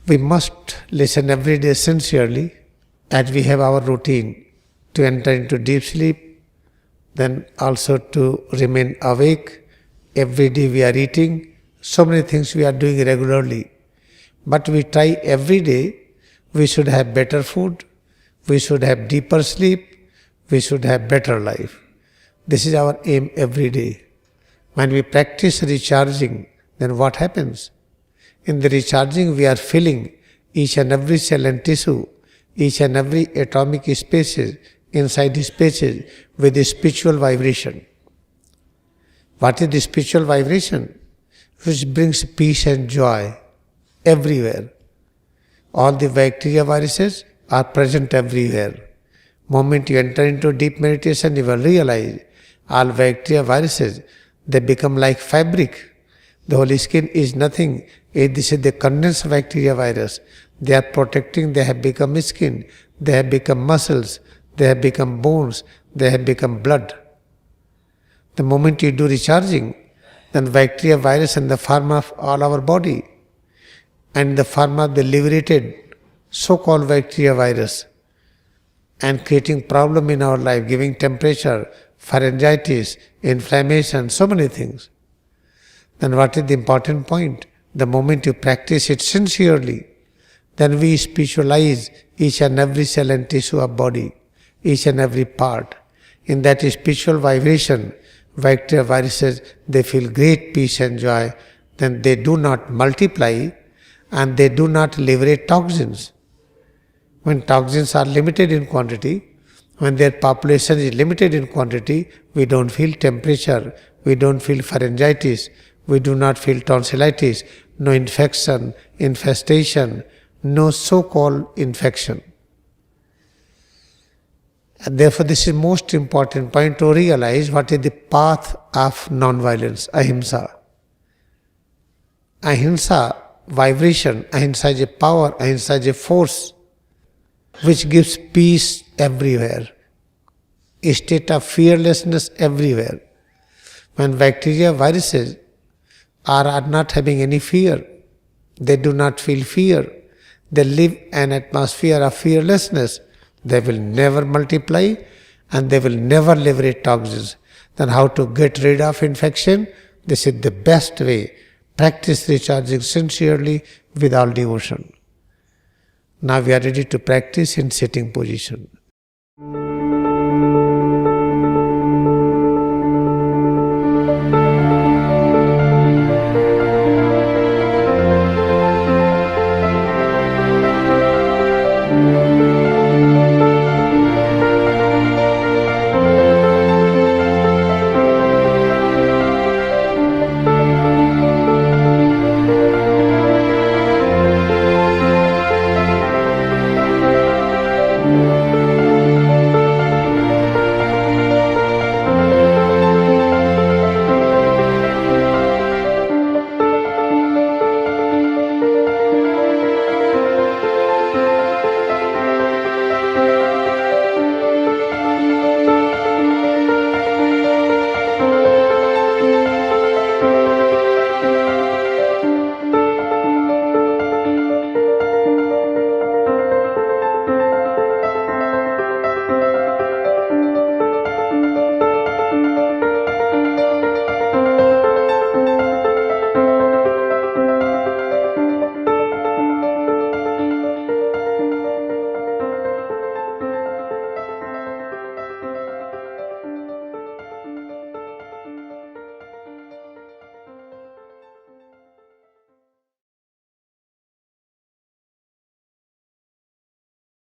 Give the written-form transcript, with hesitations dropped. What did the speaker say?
We must listen every day sincerely, as we have our routine to enter into deep sleep, then also to remain awake. Every day we are eating, so many things we are doing regularly. But we try every day, we should have better food, we should have deeper sleep, we should have better life. This is our aim every day. When we practice recharging, then what happens? In the recharging, we are filling each and every cell and tissue, each and every atomic spaces, inside the spaces, with a spiritual vibration. What is the spiritual vibration? Which brings peace and joy everywhere. All the bacteria viruses are present everywhere. Moment you enter into deep meditation, you will realize all bacteria viruses, they become like fabric. The whole skin is nothing. This is the condensed bacteria virus. They are protecting, they have become skin, they have become muscles, they have become bones, they have become blood. The moment you do recharging, then bacteria virus in the form of all our body, and the form of the liberated so-called bacteria virus, and creating problem in our life, giving temperature, pharyngitis, inflammation, so many things. Then what is the important point? The moment you practice it sincerely, then we spiritualize each and every cell and tissue of body, each and every part. In that spiritual vibration, bacteria viruses, they feel great peace and joy. Then they do not multiply and they do not liberate toxins. When toxins are limited in quantity, when their population is limited in quantity, we don't feel temperature, we don't feel pharyngitis, we do not feel tonsillitis, no infection, infestation, no so-called infection. And therefore, this is most important point to realize what is the path of non-violence, Ahimsa. Ahimsa, vibration, Ahimsa is a power, Ahimsa is a force which gives peace everywhere, a state of fearlessness everywhere. When bacteria, viruses are not having any fear, they do not feel fear, they live an atmosphere of fearlessness, they will never multiply and they will never liberate toxins. Then how to get rid of infection? This is the best way. Practice recharging sincerely with all devotion. Now we are ready to practice in sitting position.